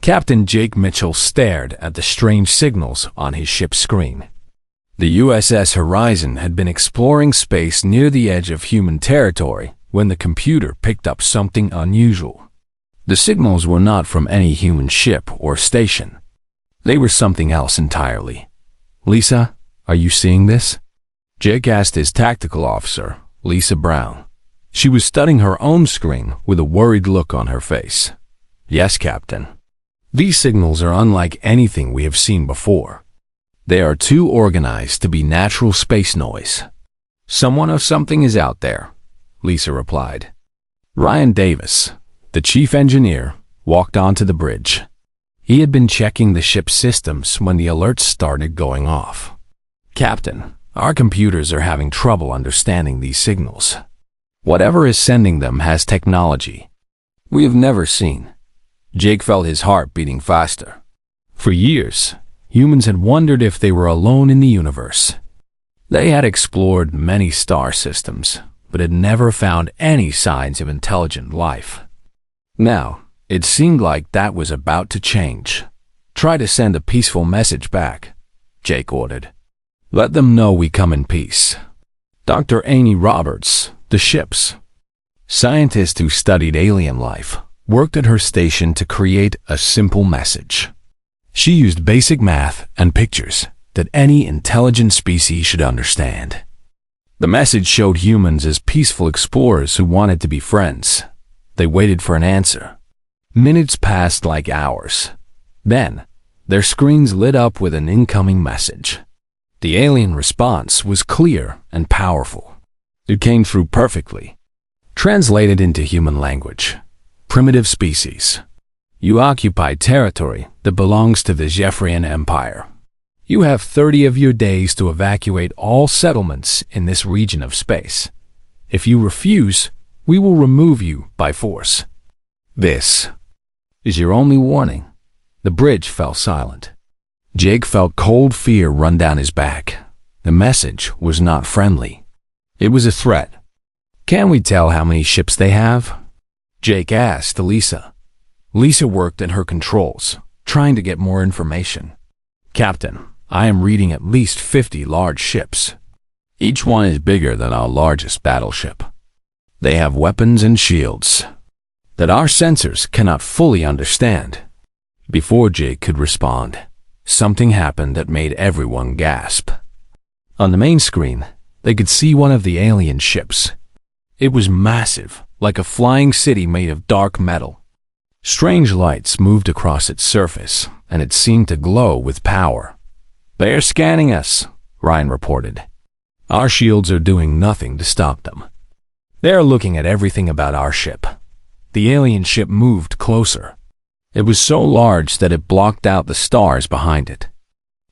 Captain Jake Mitchell stared at the strange signals on his ship's screen. The USS Horizon had been exploring space near the edge of human territory when the computer picked up something unusual. The signals were not from any human ship or station. They were something else entirely. "Lisa, are you seeing this?" Jake asked his tactical officer, Lisa Brown. She was studying her own screen with a worried look on her face. "Yes, Captain. These signals are unlike anything we have seen before. They are too organized to be natural space noise." "Someone or something is out there," Lisa replied. Ryan Davis, the chief engineer, walked onto the bridge. He had been checking the ship's systems when the alerts started going off. "Captain, our computers are having trouble understanding these signals. Whatever is sending them has technology we have never seen." Jake felt his heart beating faster. For years, humans had wondered if they were alone in the universe. They had explored many star systems, but had never found any signs of intelligent life. Now, it seemed like that was about to change. "Try to send a peaceful message back," Jake ordered. "Let them know we come in peace." Dr. Amy Roberts, the ship's scientist who studied alien life, worked at her station to create a simple message. She used basic math and pictures that any intelligent species should understand. The message showed humans as peaceful explorers who wanted to be friends. They waited for an answer. Minutes passed like hours. Then, their screens lit up with an incoming message. The alien response was clear and powerful. It came through perfectly. Translated into human language. "Primitive species. You occupy territory that belongs to the Jeffreyan Empire. You have 30 of your days to evacuate all settlements in this region of space. If you refuse, we will remove you by force. This is your only warning." The bridge fell silent. Jake felt cold fear run down his back. The message was not friendly. It was a threat. "Can we tell how many ships they have?" Jake asked Lisa. Lisa worked at her controls, trying to get more information. "Captain, I am reading at least 50 large ships. Each one is bigger than our largest battleship. They have weapons and shields that our sensors cannot fully understand." Before Jake could respond, something happened that made everyone gasp. On the main screen, they could see one of the alien ships. It was massive, like a flying city made of dark metal. Strange lights moved across its surface, and it seemed to glow with power. "They are scanning us," Ryan reported. "Our shields are doing nothing to stop them. They are looking at everything about our ship." The alien ship moved closer. It was so large that it blocked out the stars behind it.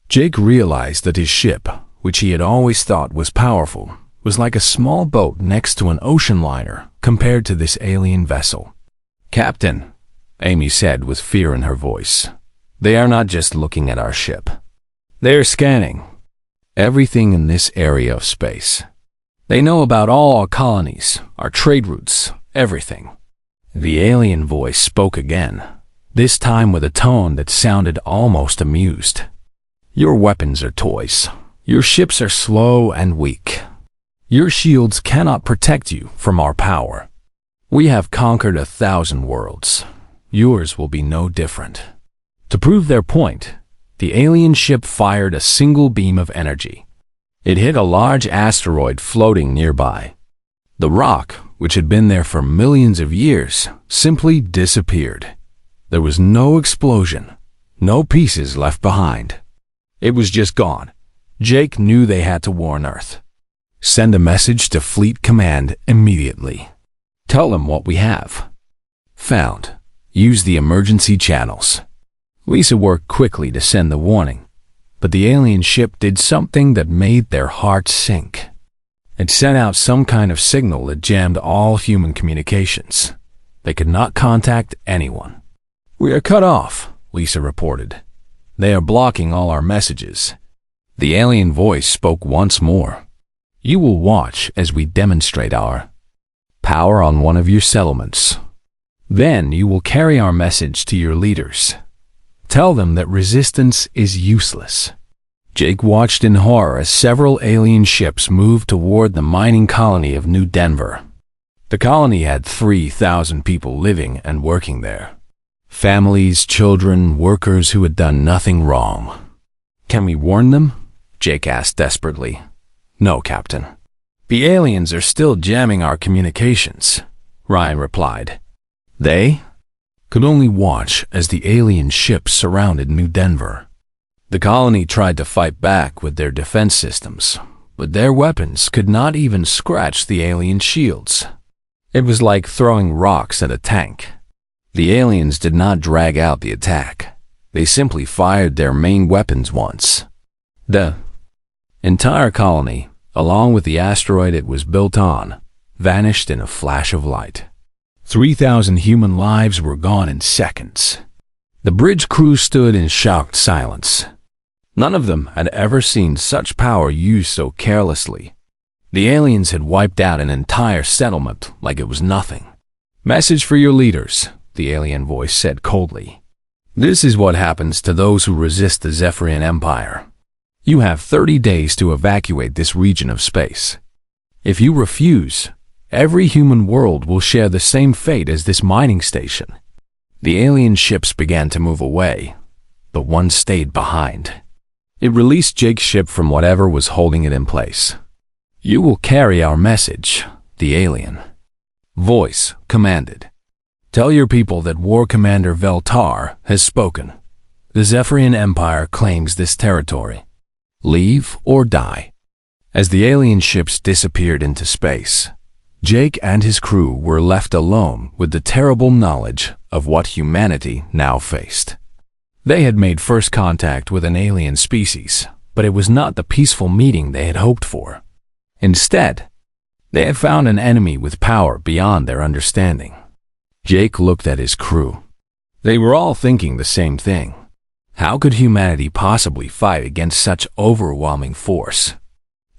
Jake realized that his ship, which he had always thought was powerful, was like a small boat next to an ocean liner compared to this alien vessel. "Captain," Amy said with fear in her voice, "they are not just looking at our ship. They are scanning everything in this area of space. They know about all our colonies, our trade routes, everything." The alien voice spoke again, this time with a tone that sounded almost amused. "Your weapons are toys. Your ships are slow and weak. Your shields cannot protect you from our power. We have conquered 1,000 worlds. Yours will be no different." To prove their point, the alien ship fired a single beam of energy. It hit a large asteroid floating nearby. The rock, which had been there for millions of years, simply disappeared. There was no explosion, no pieces left behind. It was just gone. Jake knew they had to warn Earth. "Send a message to Fleet Command immediately. Tell them what we have found. Use the emergency channels." Lisa worked quickly to send the warning, but the alien ship did something that made their hearts sink. It sent out some kind of signal that jammed all human communications. They could not contact anyone. "We are cut off," Lisa reported. "They are blocking all our messages." The alien voice spoke once more. "You will watch as we demonstrate our power on one of your settlements. Then you will carry our message to your leaders. Tell them that resistance is useless. Jake watched in horror as several alien ships moved toward the mining colony of New Denver. The colony had 3,000 people living and working there. Families, children, workers who had done nothing wrong. "Can we warn them?" Jake asked desperately. "No, Captain. The aliens are still jamming our communications," Ryan replied. They could only watch as the alien ships surrounded New Denver. The colony tried to fight back with their defense systems, but their weapons could not even scratch the alien shields. It was like throwing rocks at a tank. The aliens did not drag out the attack. They simply fired their main weapons once. The entire colony, along with the asteroid it was built on, vanished in a flash of light. 3,000 human lives were gone in seconds. The bridge crew stood in shocked silence. None of them had ever seen such power used so carelessly. The aliens had wiped out an entire settlement like it was nothing. "Message for your leaders," the alien voice said coldly. "This is what happens to those who resist the Zephyrian Empire. You have 30 days to evacuate this region of space. If you refuse, every human world will share the same fate as this mining station." The alien ships began to move away, but one stayed behind. It released Jake's ship from whatever was holding it in place. "You will carry our message," the alien voice commanded. "Tell your people that War Commander Veltar has spoken. The Zephyrian Empire claims this territory. Leave or die." As the alien ships disappeared into space, Jake and his crew were left alone with the terrible knowledge of what humanity now faced. They had made first contact with an alien species, but it was not the peaceful meeting they had hoped for. Instead, they had found an enemy with power beyond their understanding. Jake looked at his crew. They were all thinking the same thing. How could humanity possibly fight against such overwhelming force?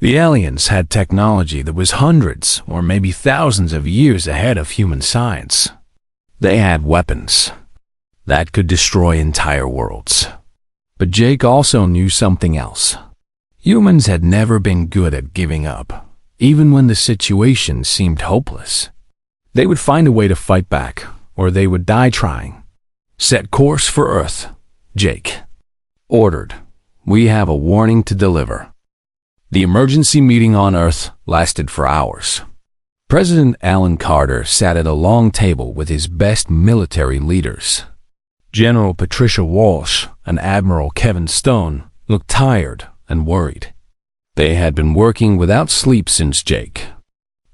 The aliens had technology that was hundreds or maybe thousands of years ahead of human science. They had weapons that could destroy entire worlds. But Jake also knew something else. Humans had never been good at giving up, even when the situation seemed hopeless. They would find a way to fight back, or they would die trying. "Set course for Earth," Jake ordered. "We have a warning to deliver." The emergency meeting on Earth lasted for hours. President Alan Carter sat at a long table with his best military leaders. General Patricia Walsh and Admiral Kevin Stone looked tired and worried. They had been working without sleep since Jake.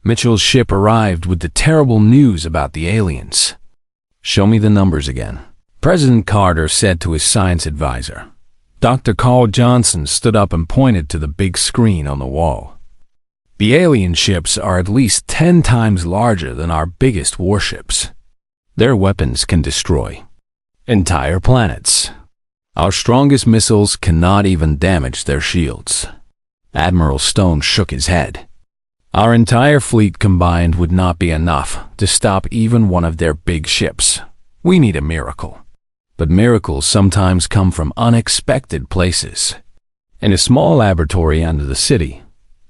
Mitchell's ship arrived with the terrible news about the aliens. "Show me the numbers again," President Carter said to his science advisor. Dr. Carl Johnson stood up and pointed to the big screen on the wall. "The alien ships are at least 10 times larger than our biggest warships. Their weapons can destroy entire planets. Our strongest missiles cannot even damage their shields." Admiral Stone shook his head. "Our entire fleet combined would not be enough to stop even one of their big ships. We need a miracle." But miracles sometimes come from unexpected places. In a small laboratory under the city,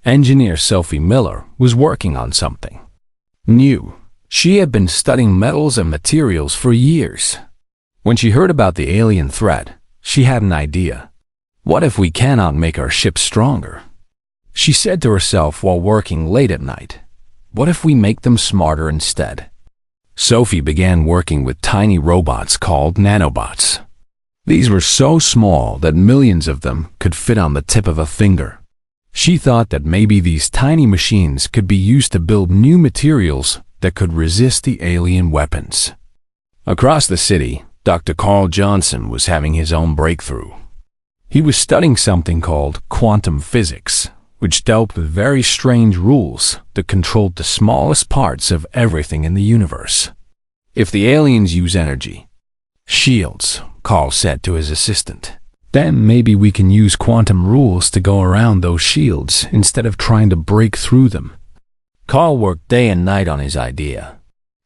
engineer Sophie Miller was working on something new. She had been studying metals and materials for years. When she heard about the alien threat, she had an idea. "What if we cannot make our ships stronger?" She said to herself while working late at night. "What if we make them smarter instead?" Sophie began working with tiny robots called nanobots. These were so small that millions of them could fit on the tip of a finger. She thought that maybe these tiny machines could be used to build new materials that could resist the alien weapons. Across the city, Dr. Carl Johnson was having his own breakthrough. He was studying something called quantum physics, which dealt with very strange rules that controlled the smallest parts of everything in the universe. "If the aliens use energy shields," Carl said to his assistant, "then maybe we can use quantum rules to go around those shields instead of trying to break through them." Carl worked day and night on his idea.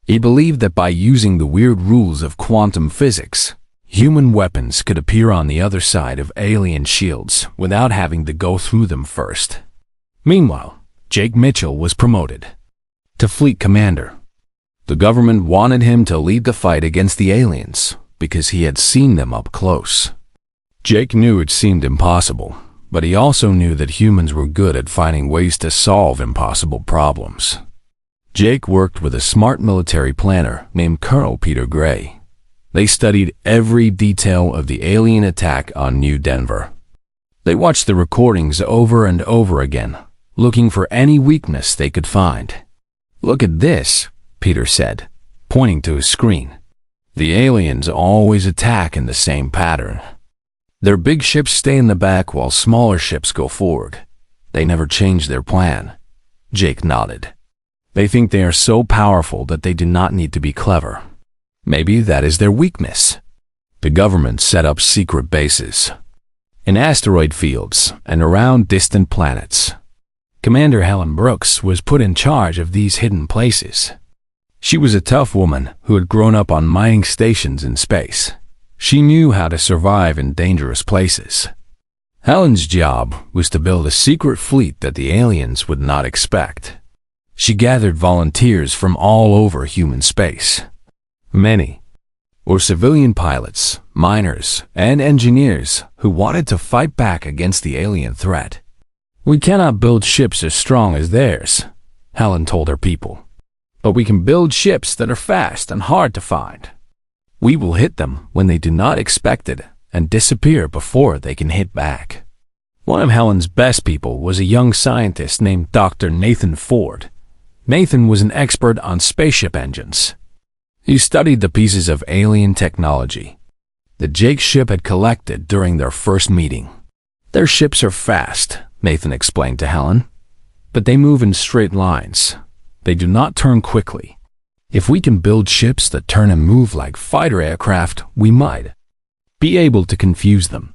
He believed that by using the weird rules of quantum physics, Human weapons could appear on the other side of alien shields without having to go through them first. Meanwhile, Jake Mitchell was promoted to Fleet Commander. The government wanted him to lead the fight against the aliens because he had seen them up close. Jake knew it seemed impossible, but he also knew that humans were good at finding ways to solve impossible problems. Jake worked with a smart military planner named Colonel Peter Gray. They studied every detail of the alien attack on New Denver. They watched the recordings over and over again, looking for any weakness they could find. "Look at this," Peter said, pointing to his screen. "The aliens always attack in the same pattern. Their big ships stay in the back while smaller ships go forward. They never change their plan." Jake nodded. "They think they are so powerful that they do not need to be clever. Maybe that is their weakness." The government set up secret bases in asteroid fields and around distant planets. Commander Helen Brooks was put in charge of these hidden places. She was a tough woman who had grown up on mining stations in space. She knew how to survive in dangerous places. Helen's job was to build a secret fleet that the aliens would not expect. She gathered volunteers from all over human space. Many were civilian pilots, miners, and engineers who wanted to fight back against the alien threat. "We cannot build ships as strong as theirs," Helen told her people. "But we can build ships that are fast and hard to find. We will hit them when they do not expect it and disappear before they can hit back." One of Helen's best people was a young scientist named Dr. Nathan Ford. Nathan was an expert on spaceship engines. He studied the pieces of alien technology that Jake's ship had collected during their first meeting. "Their ships are fast," Nathan explained to Helen, "but they move in straight lines. They do not turn quickly. If we can build ships that turn and move like fighter aircraft, we might be able to confuse them."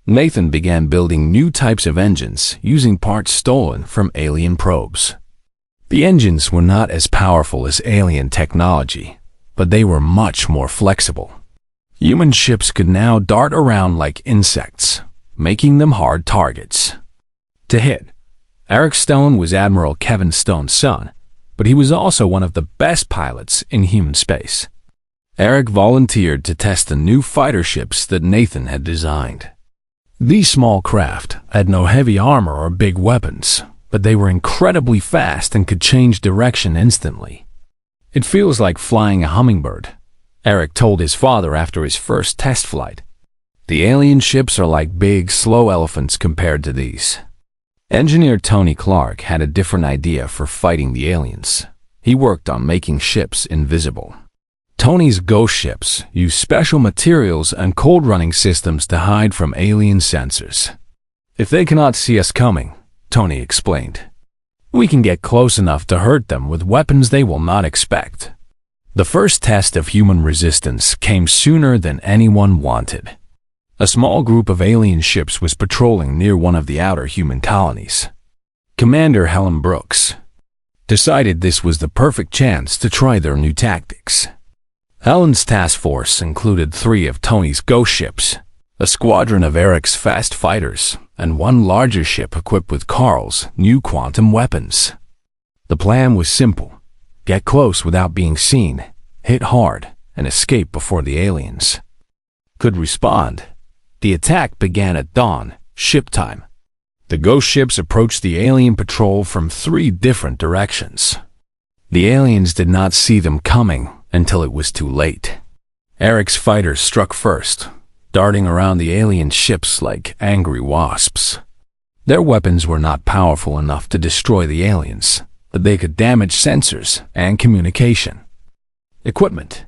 Nathan began building new types of engines using parts stolen from alien probes. The engines were not as powerful as alien technology, but they were much more flexible. Human ships could now dart around like insects, making them hard targets to hit. Eric Stone was Admiral Kevin Stone's son, but he was also one of the best pilots in human space. Eric volunteered to test the new fighter ships that Nathan had designed. These small craft had no heavy armor or big weapons, but they were incredibly fast and could change direction instantly. "It feels like flying a hummingbird," Eric told his father after his first test flight. "The alien ships are like big, slow elephants compared to these." Engineer Tony Clark had a different idea for fighting the aliens. He worked on making ships invisible. Tony's ghost ships used special materials and cold-running systems to hide from alien sensors. "If they cannot see us coming," Tony explained, "we can get close enough to hurt them with weapons they will not expect." The first test of human resistance came sooner than anyone wanted. A small group of alien ships was patrolling near one of the outer human colonies. Commander Helen Brooks decided this was the perfect chance to try their new tactics. Helen's task force included 3 of Tony's ghost ships, a squadron of Eric's fast fighters, and one larger ship equipped with Carl's new quantum weapons. The plan was simple: get close without being seen, hit hard, and escape before the aliens could respond. The attack began at dawn, ship time. The ghost ships approached the alien patrol from 3 different directions. The aliens did not see them coming until it was too late. Eric's fighters struck first, darting around the alien ships like angry wasps. Their weapons were not powerful enough to destroy the aliens, but they could damage sensors and communication equipment.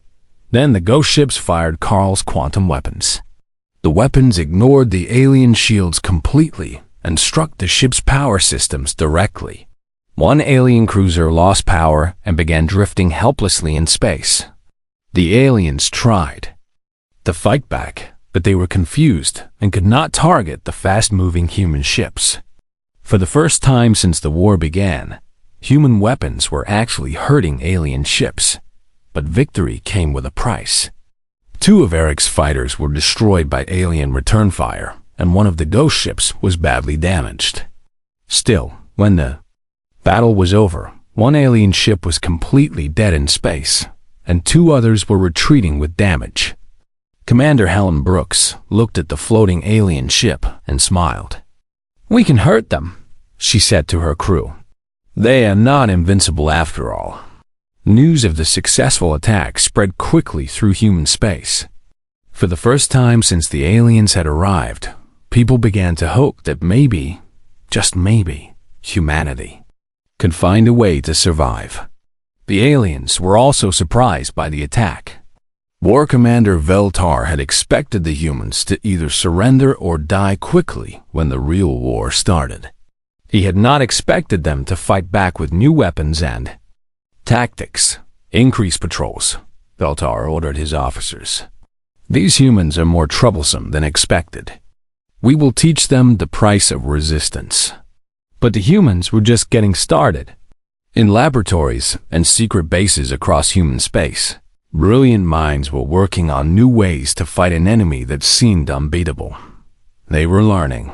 Then the ghost ships fired Carl's quantum weapons. The weapons ignored the alien shields completely and struck the ship's power systems directly. One alien cruiser lost power and began drifting helplessly in space. The aliens tried to fight back, but they were confused and could not target the fast-moving human ships. For the first time since the war began, human weapons were actually hurting alien ships, but victory came with a price. Two of Eric's fighters were destroyed by alien return fire, and one of the ghost ships was badly damaged. Still, when the battle was over, one alien ship was completely dead in space, and two others were retreating with damage. Commander Helen Brooks looked at the floating alien ship and smiled. "We can hurt them," she said to her crew. "They are not invincible after all." News of the successful attack spread quickly through human space. For the first time since the aliens had arrived, people began to hope that maybe, just maybe, humanity could find a way to survive. The aliens were also surprised by the attack. War Commander Veltar had expected the humans to either surrender or die quickly when the real war started. He had not expected them to fight back with new weapons and tactics. "Increase patrols," Veltar ordered his officers. "These humans are more troublesome than expected. We will teach them the price of resistance." But the humans were just getting started. In laboratories and secret bases across human space, brilliant minds were working on new ways to fight an enemy that seemed unbeatable. They were learning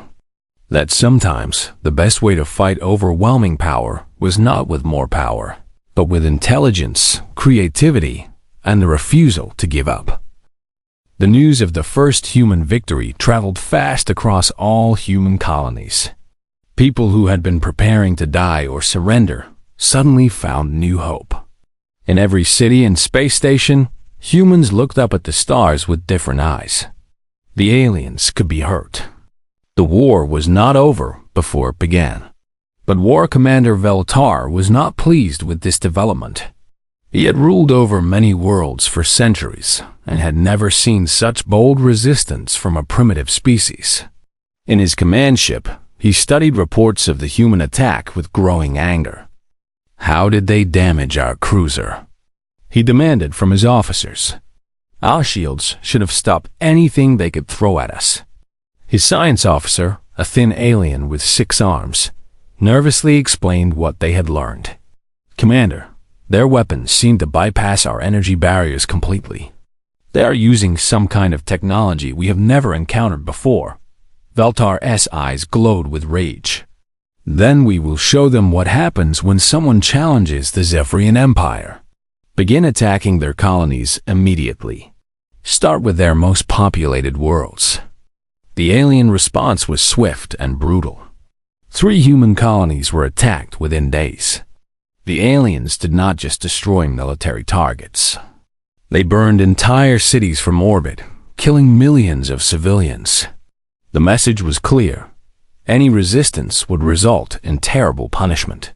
that sometimes the best way to fight overwhelming power was not with more power, but with intelligence, creativity, and the refusal to give up. The news of the first human victory traveled fast across all human colonies. People who had been preparing to die or surrender suddenly found new hope. In every city and space station, humans looked up at the stars with different eyes. The aliens could be hurt. The war was not over before it began. But War Commander Veltar was not pleased with this development. He had ruled over many worlds for centuries and had never seen such bold resistance from a primitive species. In his command ship, he studied reports of the human attack with growing anger. How did they damage our cruiser? He demanded from his officers. Our shields should have stopped anything they could throw at us. His science officer, a thin alien with 6 arms, nervously explained what they had learned. "Commander, their weapons seem to bypass our energy barriers completely. They are using some kind of technology we have never encountered before." Veltar's eyes glowed with rage. "Then we will show them what happens when someone challenges the Zephyrian Empire. Begin attacking their colonies immediately. Start with their most populated worlds." The alien response was swift and brutal. 3 human colonies were attacked within days. The aliens did not just destroy military targets. They burned entire cities from orbit, killing millions of civilians. The message was clear. Any resistance would result in terrible punishment.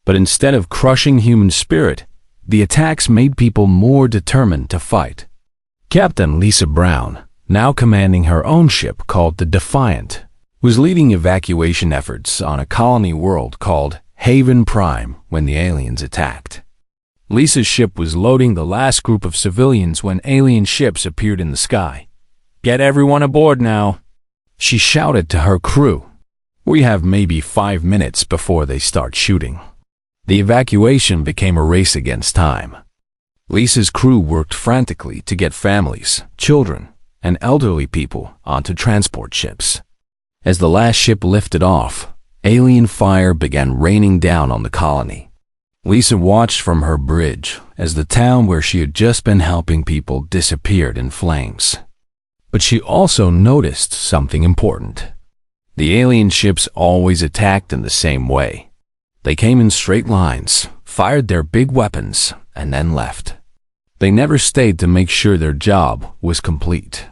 But instead of crushing human spirit, the attacks made people more determined to fight. Captain Lisa Brown, now commanding her own ship called the Defiant, was leading evacuation efforts on a colony world called Haven Prime when the aliens attacked. Lisa's ship was loading the last group of civilians when alien ships appeared in the sky. "Get everyone aboard now," she shouted to her crew. "We have maybe 5 minutes before they start shooting." The evacuation became a race against time. Lisa's crew worked frantically to get families, children, and elderly people onto transport ships. As the last ship lifted off, alien fire began raining down on the colony. Lisa watched from her bridge as the town where she had just been helping people disappeared in flames. But she also noticed something important. The alien ships always attacked in the same way. They came in straight lines, fired their big weapons, and then left. They never stayed to make sure their job was complete.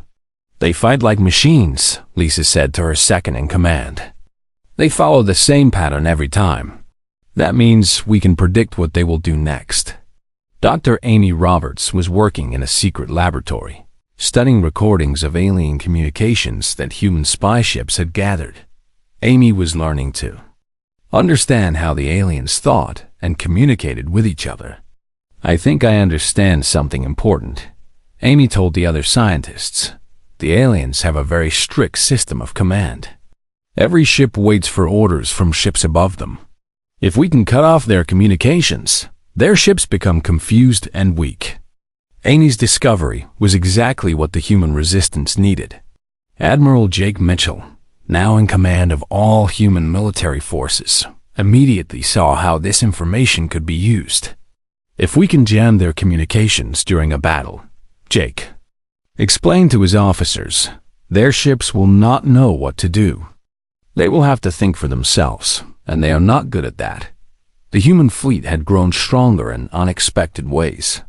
"They fight like machines," Lisa said to her second in command. "They follow the same pattern every time. That means we can predict what they will do next." Dr. Amy Roberts was working in a secret laboratory, studying recordings of alien communications that human spy ships had gathered. Amy was learning to understand how the aliens thought and communicated with each other. "I think I understand something important," Amy told the other scientists. "The aliens have a very strict system of command. Every ship waits for orders from ships above them. If we can cut off their communications, their ships become confused and weak. Amy's discovery was exactly what the human resistance needed. Admiral Jake Mitchell, now in command of all human military forces, immediately saw how this information could be used. If we can jam their communications during a battle, Jake explained to his officers, their ships will not know what to do. They will have to think for themselves, and they are not good at that. The human fleet had grown stronger in unexpected ways.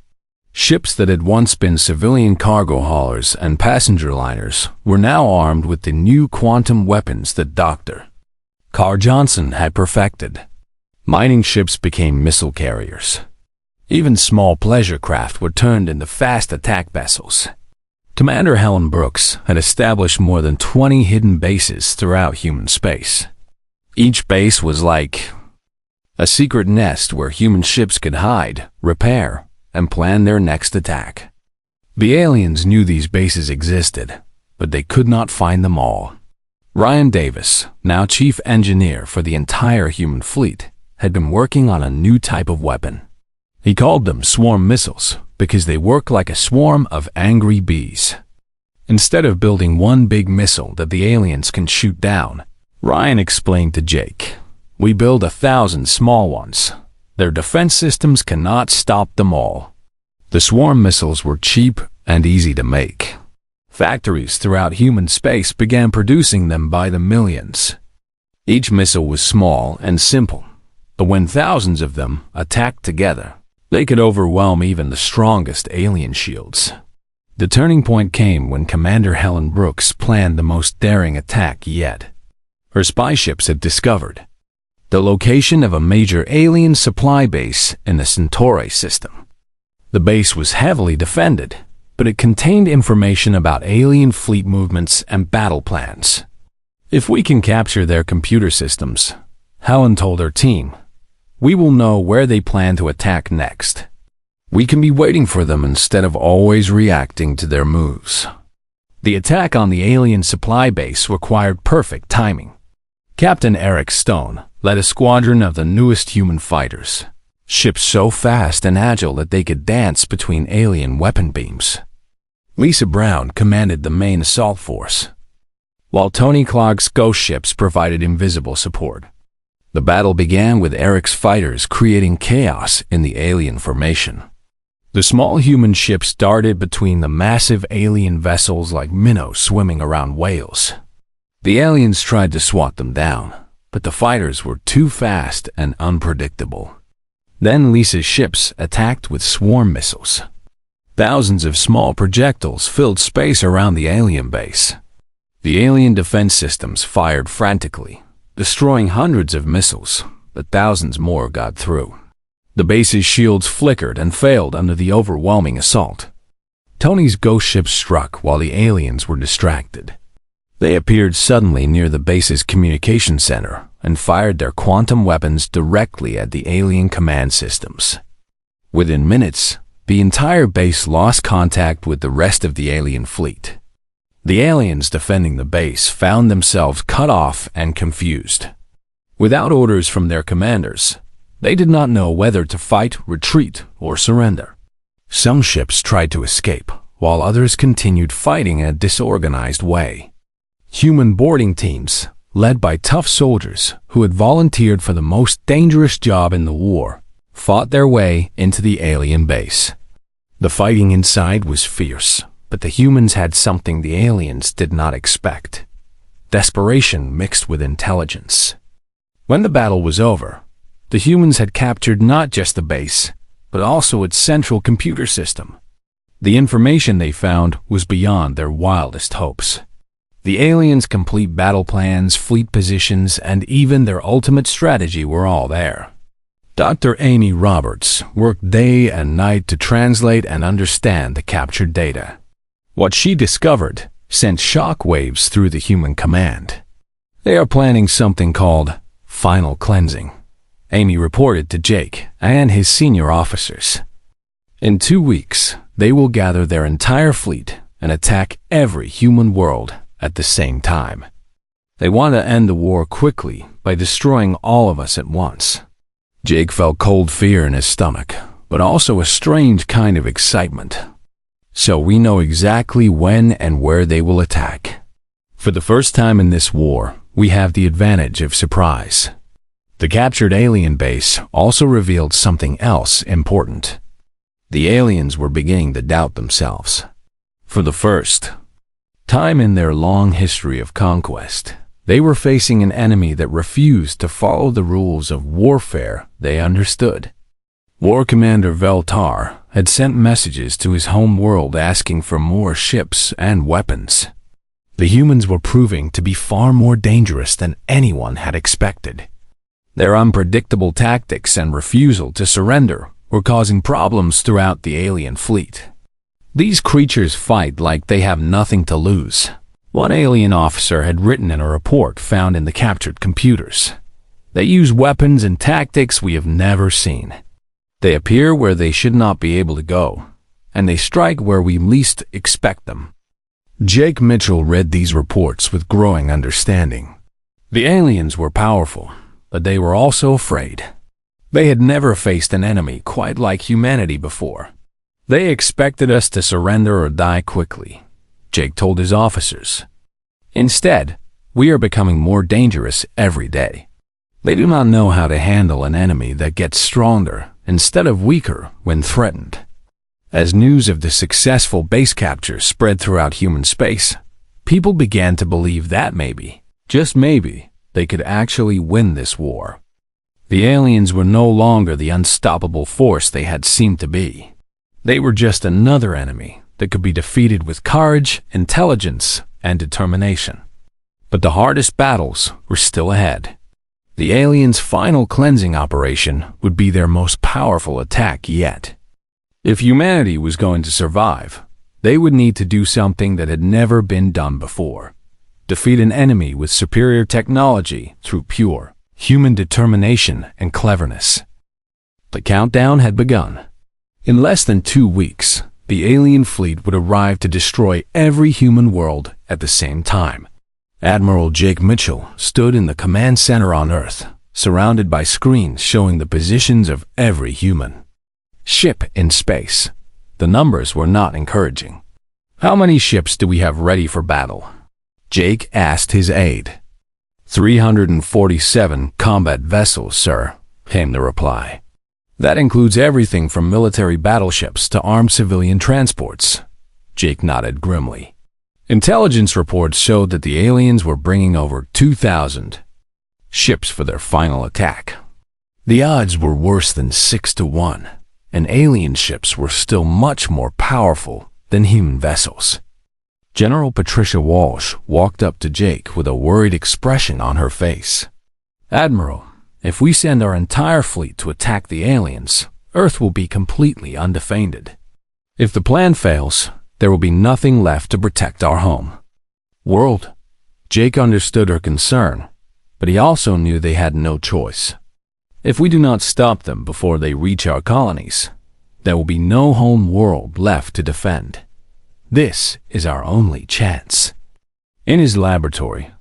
Ships that had once been civilian cargo haulers and passenger liners were now armed with the new quantum weapons that Dr. Carr Johnson had perfected. Mining ships became missile carriers. Even small pleasure craft were turned into fast attack vessels. Commander Helen Brooks had established more than 20 hidden bases throughout human space. Each base was like a secret nest where human ships could hide, repair, and plan their next attack. The aliens knew these bases existed, but they could not find them all. Ryan Davis, now chief engineer for the entire human fleet, had been working on a new type of weapon. He called them swarm missiles because they work like a swarm of angry bees. Instead of building one big missile that the aliens can shoot down, Ryan explained to Jake, we build 1,000 small ones. Their defense systems cannot stop them all. The swarm missiles were cheap and easy to make. Factories throughout human space began producing them by the millions. Each missile was small and simple, but when thousands of them attacked together, they could overwhelm even the strongest alien shields. The turning point came when Commander Helen Brooks planned the most daring attack yet. Her spy ships had discovered the location of a major alien supply base in the Centauri system. The base was heavily defended, but it contained information about alien fleet movements and battle plans. If we can capture their computer systems, Helen told her team, we will know where they plan to attack next. We can be waiting for them instead of always reacting to their moves. The attack on the alien supply base required perfect timing. Captain Eric Stone led a squadron of the newest human fighters, ships so fast and agile that they could dance between alien weapon beams. Lisa Brown commanded the main assault force, while Tony Clark's ghost ships provided invisible support. The battle began with Eric's fighters creating chaos in the alien formation. The small human ships darted between the massive alien vessels like minnows swimming around whales. The aliens tried to swat them down, but the fighters were too fast and unpredictable. Then Lisa's ships attacked with swarm missiles. Thousands of small projectiles filled space around the alien base. The alien defense systems fired frantically, destroying hundreds of missiles, but thousands more got through. The base's shields flickered and failed under the overwhelming assault. Tony's ghost ship struck while the aliens were distracted. They appeared suddenly near the base's communication center and fired their quantum weapons directly at the alien command systems. Within minutes, the entire base lost contact with the rest of the alien fleet. The aliens defending the base found themselves cut off and confused. Without orders from their commanders, they did not know whether to fight, retreat, or surrender. Some ships tried to escape, while others continued fighting in a disorganized way. Human boarding teams, led by tough soldiers who had volunteered for the most dangerous job in the war, fought their way into the alien base. The fighting inside was fierce, but the humans had something the aliens did not expect: desperation mixed with intelligence. When the battle was over, the humans had captured not just the base, but also its central computer system. The information they found was beyond their wildest hopes. The aliens' complete battle plans, fleet positions, and even their ultimate strategy were all there. Dr. Amy Roberts worked day and night to translate and understand the captured data. What she discovered sent shock waves through the human command. They are planning something called final cleansing, Amy reported to Jake and his senior officers. In 2 weeks, they will gather their entire fleet and attack every human world at the same time. They want to end the war quickly by destroying all of us at once. Jake felt cold fear in his stomach, but also a strange kind of excitement. so we know exactly when and where they will attack. For the first time in this war, we have the advantage of surprise. The captured alien base also revealed something else important. The aliens were beginning to doubt themselves. For the first time in their long history of conquest, they were facing an enemy that refused to follow the rules of warfare they understood. War Commander Veltar had sent messages to his home world asking for more ships and weapons. The humans were proving to be far more dangerous than anyone had expected. Their unpredictable tactics and refusal to surrender were causing problems throughout the alien fleet. These creatures fight like they have nothing to lose. One alien officer had written in a report found in the captured computers. They use weapons and tactics we have never seen. They appear where they should not be able to go, and they strike where we least expect them. Jake Mitchell read these reports with growing understanding. The aliens were powerful, but they were also afraid. They had never faced an enemy quite like humanity before. They expected us to surrender or die quickly, Jake told his officers. Instead, we are becoming more dangerous every day. They do not know how to handle an enemy that gets stronger instead of weaker when threatened. As news of the successful base capture spread throughout human space, people began to believe that maybe, just maybe, they could actually win this war. The aliens were no longer the unstoppable force they had seemed to be. They were just another enemy that could be defeated with courage, intelligence, and determination. But the hardest battles were still ahead. The aliens' final cleansing operation would be their most powerful attack yet. If humanity was going to survive, they would need to do something that had never been done before. Defeat an enemy with superior technology through pure human determination and cleverness. The countdown had begun. In less than 2 weeks, the alien fleet would arrive to destroy every human world at the same time. Admiral Jake Mitchell stood in the command center on Earth, surrounded by screens showing the positions of every human ship in space. The numbers were not encouraging. "How many ships do we have ready for battle?" Jake asked his aide. 347 combat vessels, sir," came the reply. "That includes everything from military battleships to armed civilian transports." Jake nodded grimly. Intelligence reports showed that the aliens were bringing over 2,000 ships for their final attack. The odds were worse than 6-1, and alien ships were still much more powerful than human vessels. General Patricia Walsh walked up to Jake with a worried expression on her face. "Admiral, if we send our entire fleet to attack the aliens, Earth will be completely undefended. If the plan fails, there will be nothing left to protect our home world." Jake understood her concern, but he also knew they had no choice. If we do not stop them before they reach our colonies, there will be no home world left to defend. This is our only chance. In his laboratory,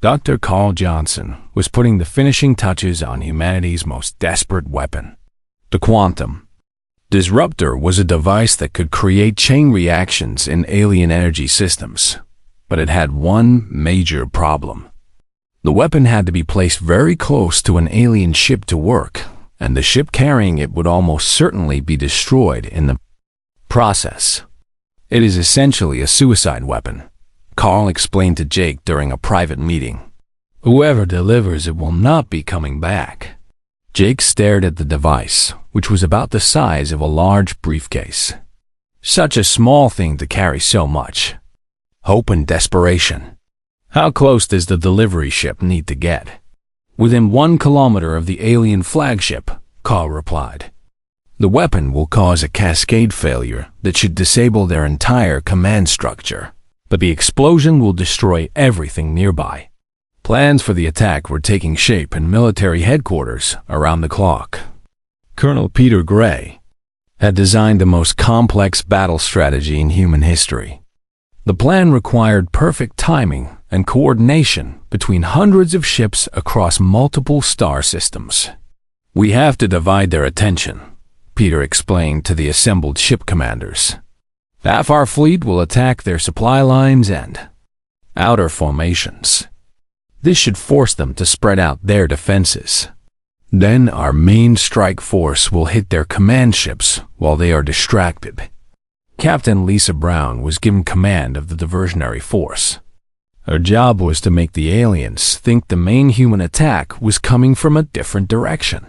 Dr. Carl Johnson was putting the finishing touches on humanity's most desperate weapon. The quantum disruptor was a device that could create chain reactions in alien energy systems, but it had one major problem. The weapon had to be placed very close to an alien ship to work, and the ship carrying it would almost certainly be destroyed in the process. "It is essentially a suicide weapon," Carl explained to Jake during a private meeting. "Whoever delivers it will not be coming back." Jake stared at the device, which was about the size of a large briefcase. Such a small thing to carry so much. Hope and desperation. "How close does the delivery ship need to get?" "Within 1 kilometer of the alien flagship," Carl replied. "The weapon will cause a cascade failure that should disable their entire command structure, but the explosion will destroy everything nearby." Plans for the attack were taking shape in military headquarters around the clock. Colonel Peter Gray had designed the most complex battle strategy in human history. The plan required perfect timing and coordination between hundreds of ships across multiple star systems. "We have to divide their attention," Peter explained to the assembled ship commanders. Half our fleet will attack their supply lines and outer formations. This should force them to spread out their defenses. Then our main strike force will hit their command ships while they are distracted. Captain Lisa Brown was given command of the diversionary force. Her job was to make the aliens think the main human attack was coming from a different direction.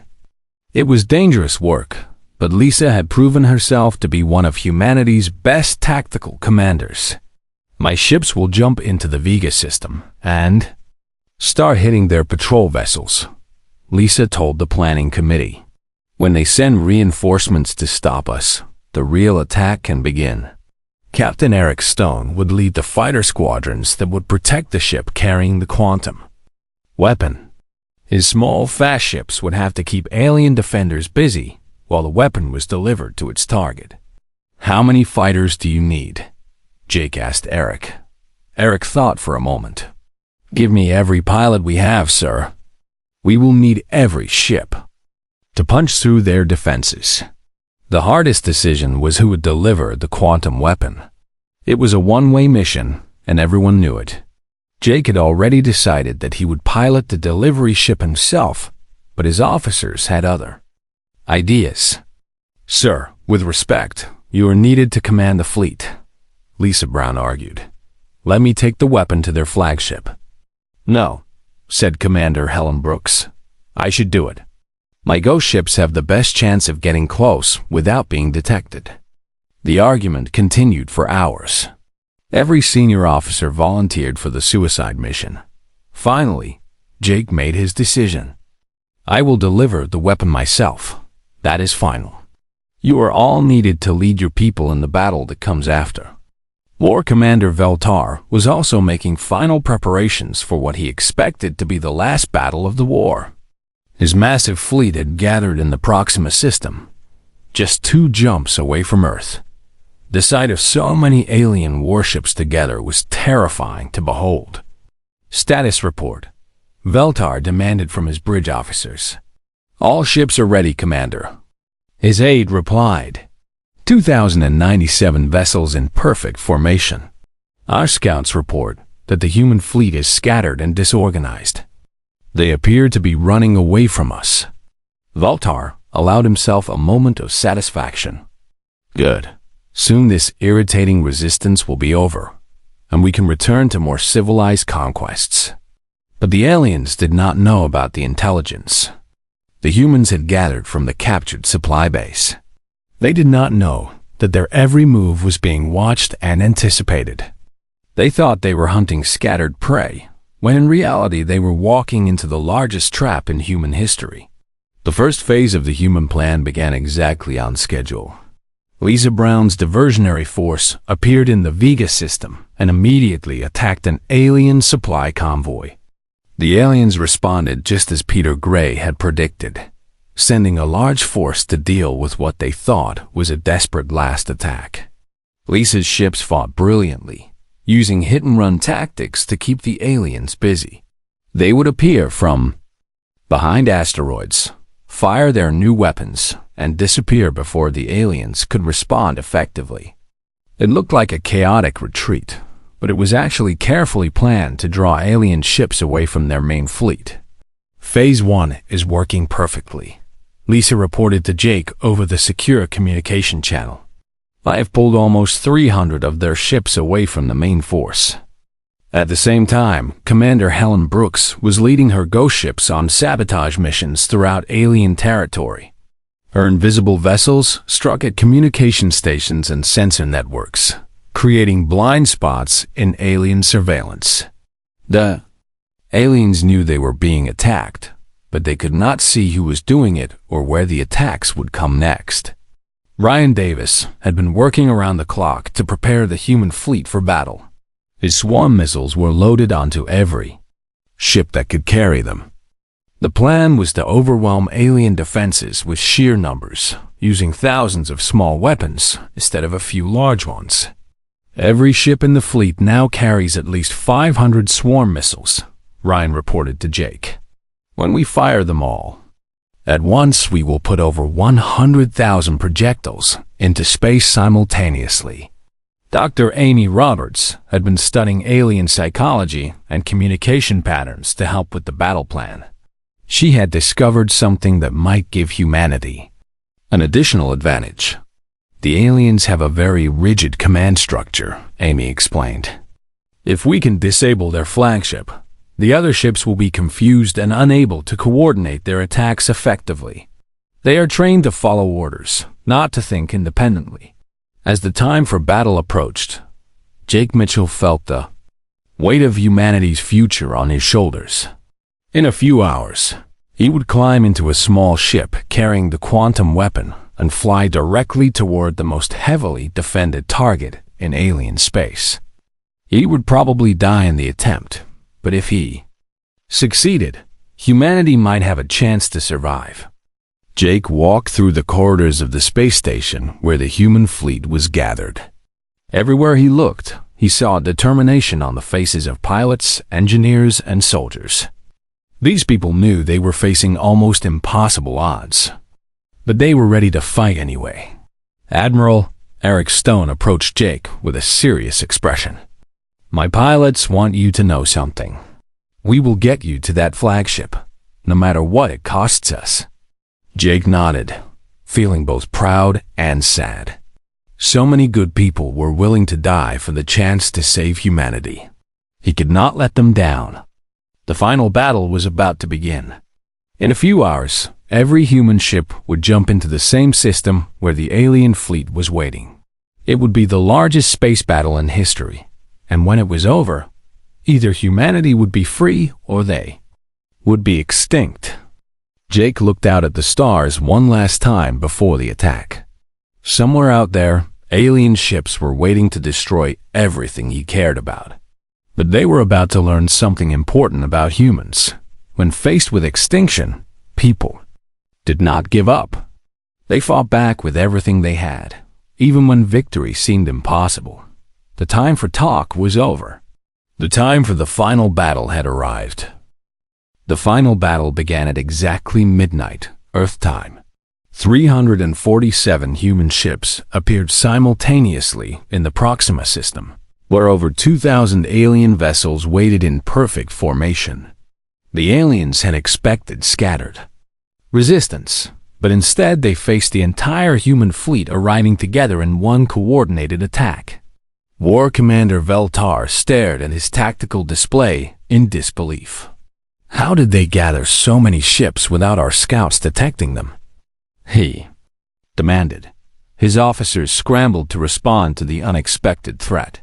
It was dangerous work, but Lisa had proven herself to be one of humanity's best tactical commanders. My ships will jump into the Vega system and start hitting their patrol vessels, Lisa told the planning committee. When they send reinforcements to stop us, the real attack can begin. Captain Eric Stone would lead the fighter squadrons that would protect the ship carrying the quantum weapon. His small, fast ships would have to keep alien defenders busy while the weapon was delivered to its target. How many fighters do you need? Jake asked Eric. Eric thought for a moment. Give me every pilot we have, sir. We will need every ship to punch through their defenses. The hardest decision was who would deliver the quantum weapon. It was a one-way mission, and everyone knew it. Jake had already decided that he would pilot the delivery ship himself, but his officers had other ideas. Sir, with respect, you are needed to command the fleet, Lisa Brown argued. Let me take the weapon to their flagship. No, said Commander Helen Brooks. I should do it. My ghost ships have the best chance of getting close without being detected. The argument continued for hours. Every senior officer volunteered for the suicide mission. Finally, Jake made his decision. I will deliver the weapon myself. That is final. You are all needed to lead your people in the battle that comes after. War Commander Veltar was also making final preparations for what he expected to be the last battle of the war. His massive fleet had gathered in the Proxima system, just 2 jumps away from Earth. The sight of so many alien warships together was terrifying to behold. Status report. Veltar demanded from his bridge officers. All ships are ready, Commander. His aide replied. 2,097 vessels in perfect formation. Our scouts report that the human fleet is scattered and disorganized. They appear to be running away from us. Veltar allowed himself a moment of satisfaction. Good. Soon this irritating resistance will be over, and we can return to more civilized conquests. But the aliens did not know about the intelligence the humans had gathered from the captured supply base. They did not know that their every move was being watched and anticipated. They thought they were hunting scattered prey, when in reality they were walking into the largest trap in human history. The first phase of the human plan began exactly on schedule. Lisa Brown's diversionary force appeared in the Vega system and immediately attacked an alien supply convoy. The aliens responded just as Peter Gray had predicted, sending a large force to deal with what they thought was a desperate last attack. Lisa's ships fought brilliantly, using hit-and-run tactics to keep the aliens busy. They would appear from behind asteroids, fire their new weapons, and disappear before the aliens could respond effectively. It looked like a chaotic retreat, but it was actually carefully planned to draw alien ships away from their main fleet. Phase 1 is working perfectly, Lisa reported to Jake over the secure communication channel. I have pulled almost 300 of their ships away from the main force. At the same time, Commander Helen Brooks was leading her ghost ships on sabotage missions throughout alien territory. Her invisible vessels struck at communication stations and sensor networks, creating blind spots in alien surveillance. The aliens knew they were being attacked, but they could not see who was doing it or where the attacks would come next. Ryan Davis had been working around the clock to prepare the human fleet for battle. His swarm missiles were loaded onto every ship that could carry them. The plan was to overwhelm alien defenses with sheer numbers, using thousands of small weapons instead of a few large ones. Every ship in the fleet now carries at least 500 swarm missiles, Ryan reported to Jake. When we fire them all at once, we will put over 100,000 projectiles into space simultaneously. Dr. Amy Roberts had been studying alien psychology and communication patterns to help with the battle plan. She had discovered something that might give humanity an additional advantage. The aliens have a very rigid command structure, Amy explained. If we can disable their flagship, the other ships will be confused and unable to coordinate their attacks effectively. They are trained to follow orders, not to think independently. As the time for battle approached, Jake Mitchell felt the weight of humanity's future on his shoulders. In a few hours, he would climb into a small ship carrying the quantum weapon and fly directly toward the most heavily defended target in alien space. He would probably die in the attempt, but if he succeeded, humanity might have a chance to survive. Jake walked through the corridors of the space station where the human fleet was gathered. Everywhere he looked, he saw determination on the faces of pilots, engineers, and soldiers. These people knew they were facing almost impossible odds, but they were ready to fight anyway. Admiral Eric Stone approached Jake with a serious expression. "My pilots want you to know something. We will get you to that flagship, no matter what it costs us." Jake nodded, feeling both proud and sad. So many good people were willing to die for the chance to save humanity. He could not let them down. The final battle was about to begin. In a few hours, every human ship would jump into the same system where the alien fleet was waiting. It would be the largest space battle in history, and when it was over, either humanity would be free or they would be extinct. Jake looked out at the stars one last time before the attack. Somewhere out there, alien ships were waiting to destroy everything he cared about. But they were about to learn something important about humans. When faced with extinction, people did not give up. They fought back with everything they had, even when victory seemed impossible. The time for talk was over. The time for the final battle had arrived. The final battle began at exactly midnight, Earth time. 347 human ships appeared simultaneously in the Proxima system, where over 2,000 alien vessels waited in perfect formation. The aliens had expected scattered resistance, but instead they faced the entire human fleet arriving together in one coordinated attack. War Commander Veltar stared at his tactical display in disbelief. How did they gather so many ships without our scouts detecting them? He demanded. His officers scrambled to respond to the unexpected threat.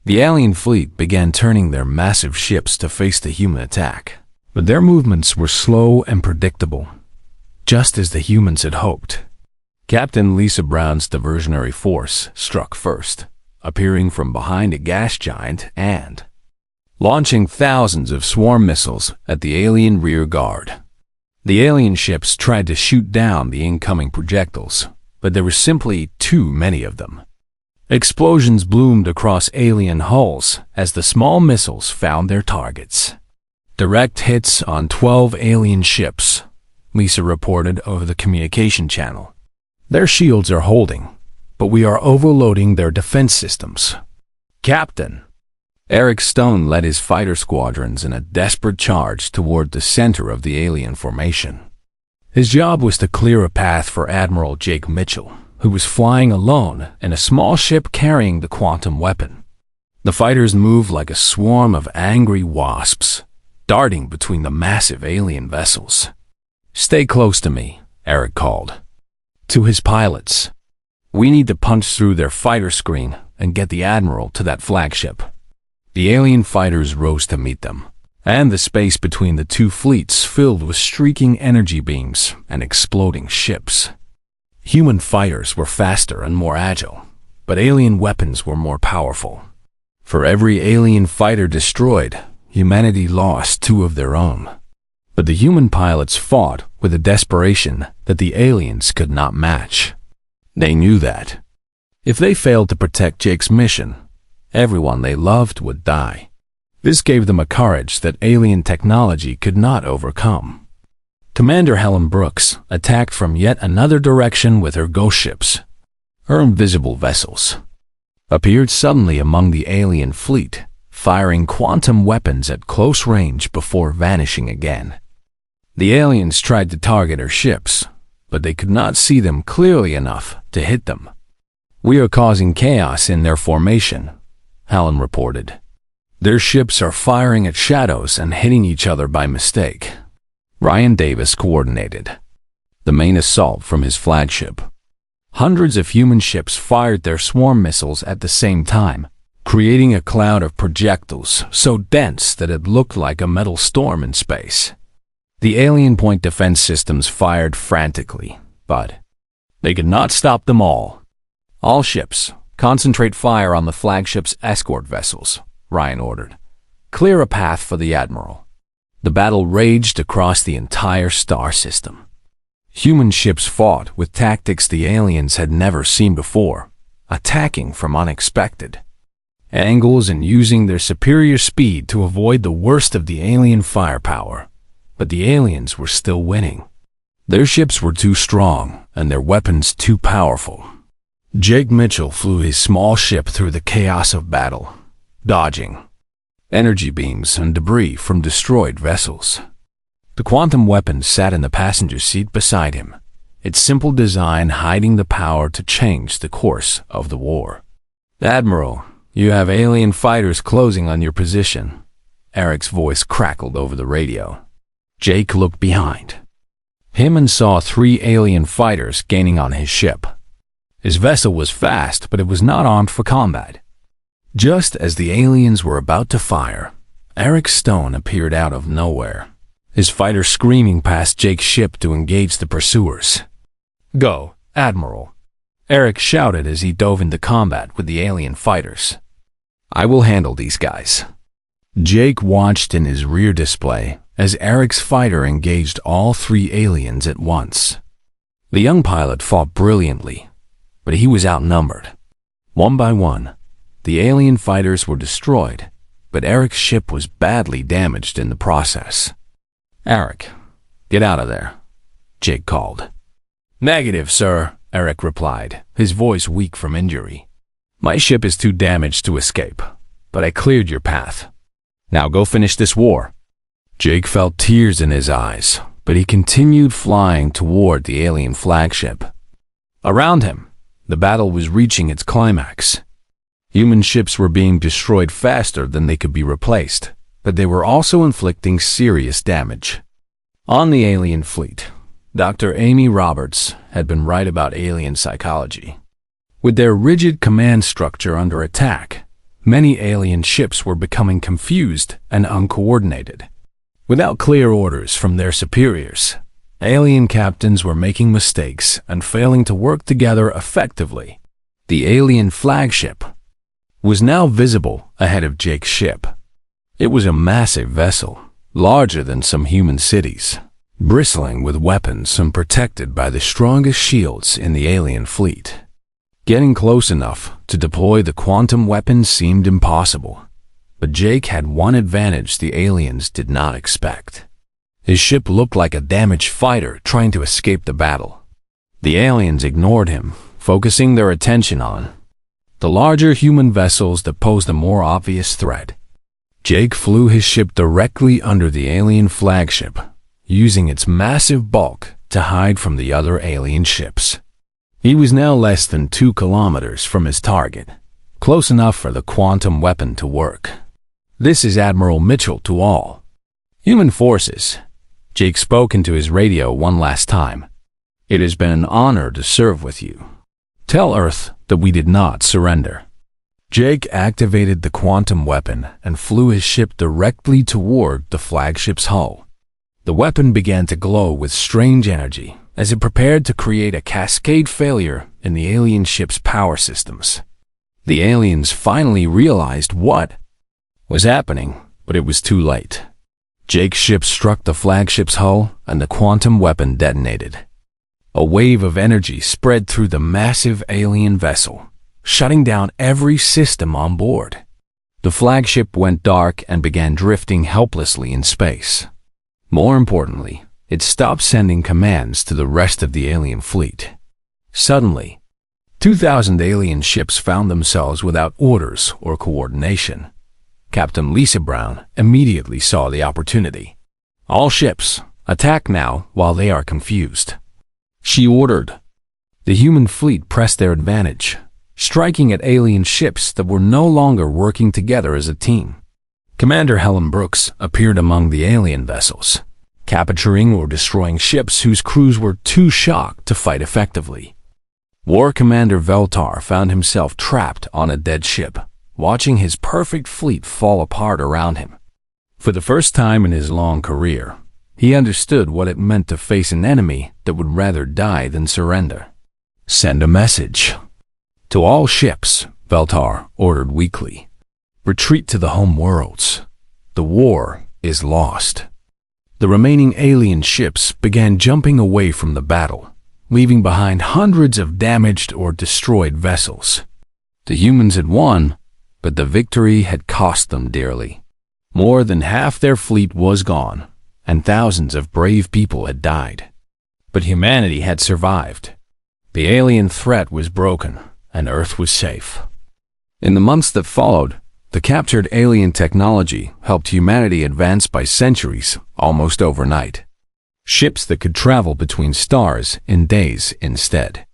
The alien fleet began turning their massive ships to face the human attack, but their movements were slow and predictable, just as the humans had hoped. Captain Lisa Brown's diversionary force struck first, appearing from behind a gas giant and launching thousands of swarm missiles at the alien rear guard. The alien ships tried to shoot down the incoming projectiles, but there were simply too many of them. Explosions bloomed across alien hulls as the small missiles found their targets. Direct hits on 12 alien ships, Lisa reported over the communication channel. Their shields are holding, but we are overloading their defense systems. Captain Eric Stone led his fighter squadrons in a desperate charge toward the center of the alien formation. His job was to clear a path for Admiral Jake Mitchell, who was flying alone in a small ship carrying the quantum weapon. The fighters moved like a swarm of angry wasps, darting between the massive alien vessels. "Stay close to me," Eric called to his pilots. "We need to punch through their fighter screen and get the Admiral to that flagship." The alien fighters rose to meet them, and the space between the two fleets filled with streaking energy beams and exploding ships. Human fighters were faster and more agile, but alien weapons were more powerful. For every alien fighter destroyed, humanity lost 2 of their own. But the human pilots fought with a desperation that the aliens could not match. They knew that if they failed to protect Jake's mission, everyone they loved would die. This gave them a courage that alien technology could not overcome. Commander Helen Brooks attacked from yet another direction with her ghost ships, her invisible vessels. appeared suddenly among the alien fleet, firing quantum weapons at close range before vanishing again. The aliens tried to target our ships, but they could not see them clearly enough to hit them. "We are causing chaos in their formation," Hallen reported. "Their ships are firing at shadows and hitting each other by mistake." Ryan Davis coordinated the main assault from his flagship. Hundreds of human ships fired their swarm missiles at the same time, creating a cloud of projectiles so dense that it looked like a metal storm in space. The alien point defense systems fired frantically, but they could not stop them all. "All ships, concentrate fire on the flagship's escort vessels," Ryan ordered. "Clear a path for the Admiral." The battle raged across the entire star system. Human ships fought with tactics the aliens had never seen before, attacking from unexpected angles and using their superior speed to avoid the worst of the alien firepower. But the aliens were still winning. Their ships were too strong and their weapons too powerful. Jake Mitchell flew his small ship through the chaos of battle, dodging energy beams and debris from destroyed vessels. The quantum weapon sat in the passenger seat beside him, its simple design hiding the power to change the course of the war. "Admiral, you have alien fighters closing on your position," Eric's voice crackled over the radio. Jake looked behind him and saw 3 alien fighters gaining on his ship. His vessel was fast, but it was not armed for combat. Just as the aliens were about to fire, Eric Stone appeared out of nowhere, his fighter screaming past Jake's ship to engage the pursuers. "Go, Admiral," Eric shouted as he dove into combat with the alien fighters. "I will handle these guys." Jake watched in his rear display as Eric's fighter engaged all 3 aliens at once. The young pilot fought brilliantly, but he was outnumbered. One by one, the alien fighters were destroyed, but Eric's ship was badly damaged in the process. "Eric, get out of there," Jake called. "Negative, sir," Eric replied, his voice weak from injury. "My ship is too damaged to escape, but I cleared your path. Now go finish this war." Jake felt tears in his eyes, but he continued flying toward the alien flagship. Around him, the battle was reaching its climax. Human ships were being destroyed faster than they could be replaced, but they were also inflicting serious damage. On the alien fleet, Dr. Amy Roberts had been right about alien psychology. With their rigid command structure under attack, many alien ships were becoming confused and uncoordinated. Without clear orders from their superiors, alien captains were making mistakes and failing to work together effectively. The alien flagship was now visible ahead of Jake's ship. It was a massive vessel, larger than some human cities, bristling with weapons and protected by the strongest shields in the alien fleet. Getting close enough to deploy the quantum weapon seemed impossible, but Jake had one advantage the aliens did not expect. His ship looked like a damaged fighter trying to escape the battle. The aliens ignored him, focusing their attention on the larger human vessels that posed a more obvious threat. Jake flew his ship directly under the alien flagship, using its massive bulk to hide from the other alien ships. He was now less than 2 kilometers from his target, close enough for the quantum weapon to work. "This is Admiral Mitchell to all human forces," Jake spoke into his radio one last time. "It has been an honor to serve with you. Tell Earth that we did not surrender." Jake activated the quantum weapon and flew his ship directly toward the flagship's hull. The weapon began to glow with strange energy as it prepared to create a cascade failure in the alien ship's power systems. The aliens finally realized what was happening, but it was too late. Jake's ship struck the flagship's hull and the quantum weapon detonated. A wave of energy spread through the massive alien vessel, shutting down every system on board. The flagship went dark and began drifting helplessly in space. More importantly, it stopped sending commands to the rest of the alien fleet. Suddenly, 2,000 alien ships found themselves without orders or coordination. Captain Lisa Brown immediately saw the opportunity. All ships, attack now while they are confused, she ordered. The human fleet pressed their advantage, striking at alien ships that were no longer working together as a team. Commander Helen Brooks appeared among the alien vessels, capturing or destroying ships whose crews were too shocked to fight effectively. War Commander Veltar found himself trapped on a dead ship, watching his perfect fleet fall apart around him. For the first time in his long career, he understood what it meant to face an enemy that would rather die than surrender. Send a message. To all ships, Veltar ordered weakly. Retreat to the home worlds. The war is lost. The remaining alien ships began jumping away from the battle, leaving behind hundreds of damaged or destroyed vessels. The humans had won, but the victory had cost them dearly. More than half their fleet was gone, and thousands of brave people had died. But humanity had survived. The alien threat was broken, and Earth was safe. In the months that followed, the captured alien technology helped humanity advance by centuries, almost overnight. Ships that could travel between stars in days instead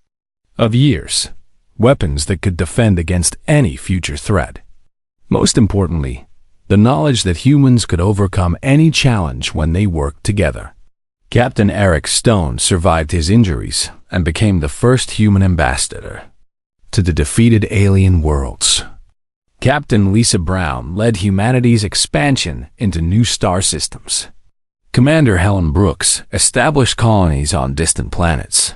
of years. Weapons that could defend against any future threat. Most importantly, the knowledge that humans could overcome any challenge when they worked together. Captain Eric Stone survived his injuries and became the first human ambassador to the defeated alien worlds. Captain Lisa Brown led humanity's expansion into new star systems. Commander Helen Brooks established colonies on distant planets.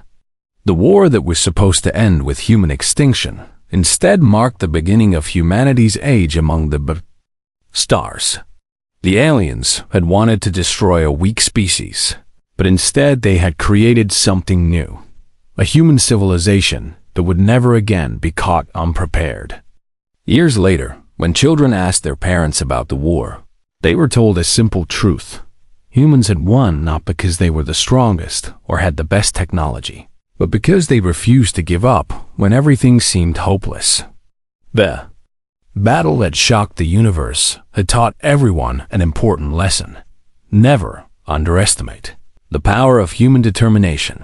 The war that was supposed to end with human extinction instead marked the beginning of humanity's age among the stars. The aliens had wanted to destroy a weak species, but instead they had created something new, a human civilization that would never again be caught unprepared. Years later, when children asked their parents about the war, they were told a simple truth. Humans had won not because they were the strongest or had the best technology, but because they refused to give up when everything seemed hopeless. The battle that shocked the universe had taught everyone an important lesson. Never underestimate the power of human determination.